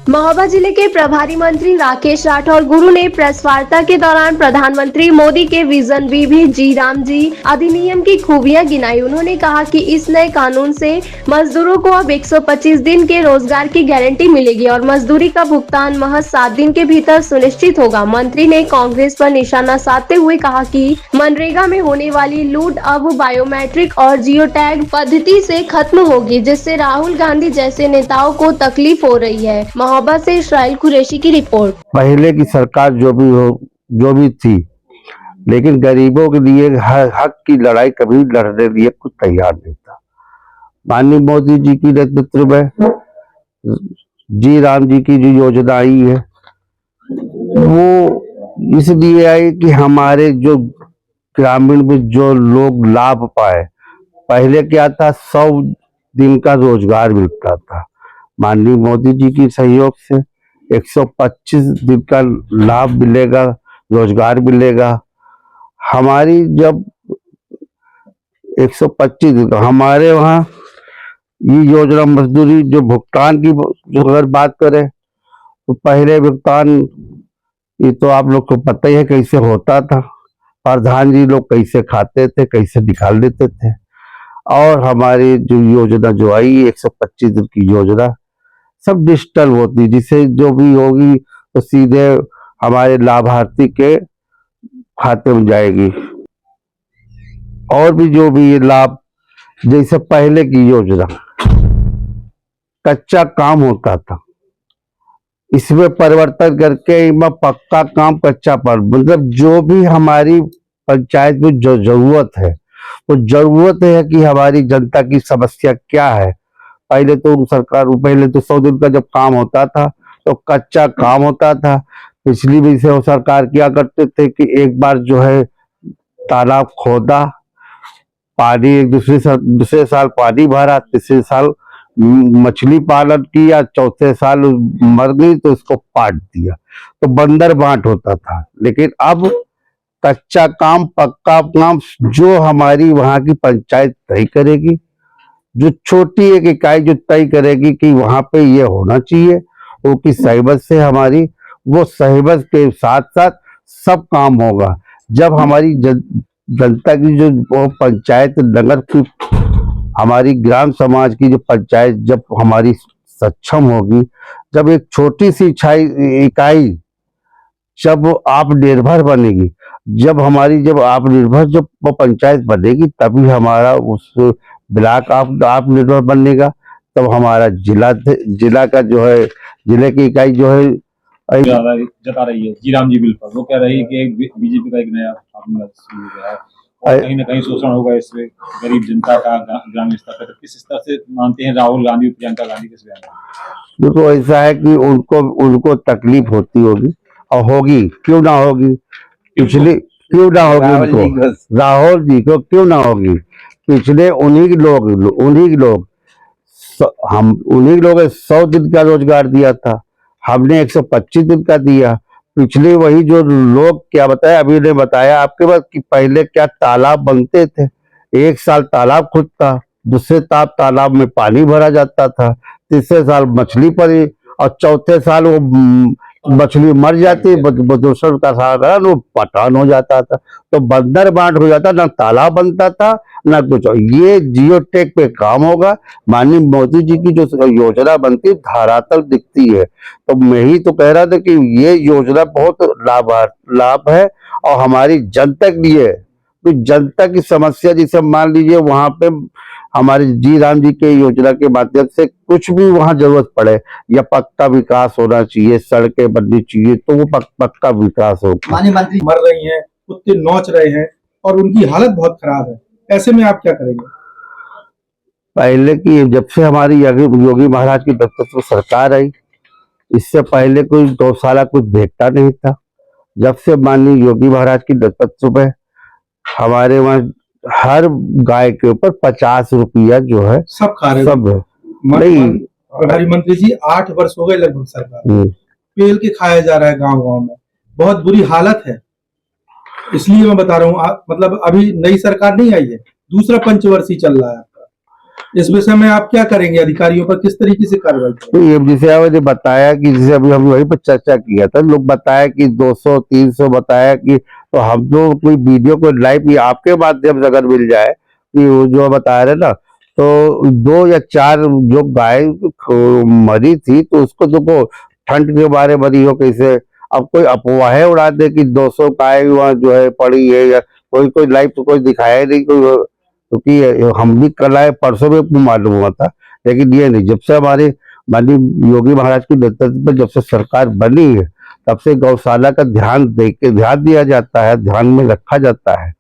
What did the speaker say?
महोबा जिले के प्रभारी मंत्री राकेश राठौर गुरु ने प्रेस वार्ता के दौरान प्रधानमंत्री मोदी के विजन वीबी जी राम जी अधिनियम की खूबियां गिनाई। उन्होंने कहा कि इस नए कानून से मजदूरों को अब 125 दिन के रोजगार की गारंटी मिलेगी और मजदूरी का भुगतान महज 7 दिन के भीतर सुनिश्चित होगा। मंत्री ने कांग्रेस पर निशाना साधते हुए कहा कि मनरेगा में होने वाली लूट अब बायोमेट्रिक और जियो टैग पद्धति से खत्म होगी, जिससे राहुल गांधी जैसे नेताओं को तकलीफ हो रही है। महोबा से इस्राइल कुरैशी की रिपोर्ट। पहले की सरकार जो भी थी, लेकिन गरीबों के लिए हक की लड़ाई कभी लड़ने लिए कुछ तैयार नहीं था। माननीय मोदी जी की नेतृत्व में जी राम जी की जो योजना आई है वो इसलिए आई कि हमारे जो ग्रामीण में जो लोग लाभ पाए। पहले क्या था, 100 दिन का रोजगार मिलता था। माननीय मोदी जी की सहयोग से 125 दिन का लाभ मिलेगा, रोजगार मिलेगा। हमारी जब 125 दिन का हमारे वहाँ ये योजना मजदूरी जो भुगतान की जो अगर बात करें तो पहले भुगतान ये तो आप लोग को पता ही है कैसे होता था। प्रधान जी लोग कैसे खाते थे, कैसे निकाल लेते थे। और हमारी जो योजना जो आई 125 दिन की योजना सब डिजिटल होती, जिसे जो भी होगी तो सीधे हमारे लाभार्थी के खाते में जाएगी। और भी जो भी ये लाभ, जैसे पहले की योजना कच्चा काम होता था, इसमें परिवर्तन करके पक्का काम कच्चा पर, मतलब जो भी हमारी पंचायत में जो जरूरत है वो जरूरत है कि हमारी जनता की समस्या क्या है। पहले तो 100 दिन का जब काम होता था तो कच्चा काम होता था। पिछली भी से सरकार क्या करते थे कि एक बार जो है तालाब खोदा, पानी दूसरे साल पानी भरा, तीसरे साल मछली पालन किया, चौथे साल मर गई तो इसको पाट दिया, तो बंदर बांट होता था। लेकिन अब कच्चा काम पक्का काम जो हमारी वहां की पंचायत तय करेगी, जो छोटी एक इकाई जो तय करेगी कि वहां पे ये होना चाहिए, वो की सहमत से हमारी वो सहमत के साथ साथ सब काम होगा। जब हमारी जनता की जो वो पंचायत नगर की हमारी ग्राम समाज की जो पंचायत जब हमारी सक्षम होगी, जब एक छोटी सी इकाई जब आत्मनिर्भर बनेगी, जब आत्मनिर्भर जब वो पंचायत बनेगी, तभी हमारा उस ब्लॉक आत्मनिर्भर बनेगा। तब हमारा जिला का जो है, जिले की इकाई जो है जता रही है जी राम जी बिल पर। वो कह रही है कि बीजेपी का एक नया और कहीं ना कहीं शोषण होगा इससे गरीब जनता का ग्रामीण स्तर पर। किस स्तर से मानते हैं राहुल गांधी प्रियंका गांधी के बयान? तो ऐसा है कि उनको तकलीफ होती होगी और होगी, क्यों ना होगी। पिछले क्यों ना होगी उनको, राहुल जी को क्यों ना होगी। पिछले उन्हीं लोग 100 दिन का रोजगार दिया था, हमने 125 दिन का दिया। पिछले वही जो लोग क्या बताया, अभी ने बताया आपके पास कि पहले क्या तालाब बनते थे, एक साल तालाब खुदता, दूसरे तालाब में पानी भरा जाता था, तीसरे साल मछली पड़ी और चौथे साल वो मछली मर जाती, दूसरा का साल वो पठान हो जाता था। तो बंदर बांट हो जाता, ना तालाब बनता था ना कुछ। ये जियो टैग पे काम होगा। माननीय मोदी जी की जो योजना बनती है धरातल दिखती है। तो मैं ही तो कह रहा था कि ये योजना बहुत लाभ है और हमारी जनता के लिए, तो जनता की समस्या जिसे मान लीजिए वहां पे हमारे जी राम जी के योजना के माध्यम से कुछ भी वहां जरूरत पड़े या पक्का विकास होना चाहिए, सड़कें बननी चाहिए, तो वो पक्का विकास होगा। माननीय मंत्री मर रही हैं, कुत्ते नोच रहे हैं और उनकी हालत बहुत खराब है, ऐसे में आप क्या करेंगे? पहले की जब से हमारी योगी महाराज की नेतृत्व सरकार आई, इससे पहले कोई गौशाला कुछ देखता नहीं था। जब से माननीय योगी महाराज की नेतृत्व में हमारे वहाँ हर गाय के ऊपर 50 रुपया जो है सब खा रहे, सब नहीं। प्रभारी मंत्री जी 8 वर्ष हो गए लगभग सरकार, पेल के खाया जा रहा है गांव गांव में, बहुत बुरी हालत है। इसलिए मैं बता रहा हूँ, मतलब अभी नई सरकार नहीं आई है, दूसरा पंचवर्षीय चल रहा है आपका, इस विषय में आप क्या करेंगे, अधिकारियों पर किस तरीके से कार्रवाई तो करेंगे? ये जैसे आपने बताया कि जैसे अभी हम वहीं पर चर्चा किया था, लोग बताया कि 200-300 बताया कि, तो हम तो कोई वीडियो को लाइव ये आपके माध्यम से अगर मिल जाए कि वो जो बता रहे ना, तो 2 या 4 जो गाय मरी थी, तो उसको देखो ठंड के मारे मरी हो कैसे। अब कोई अफवाहें उड़ा दे कि 200 गाय वहाँ जो है पड़ी है, या कोई कोई लाइव तो कोई दिखाया नहीं कोई, क्योंकि हम भी कल आए परसों में मालूम हुआ था, लेकिन ये नहीं। जब से हमारे माननीय योगी महाराज के नेतृत्व में जब से सरकार बनी है, तब से गौशाला का ध्यान दिया जाता है, ध्यान में रखा जाता है।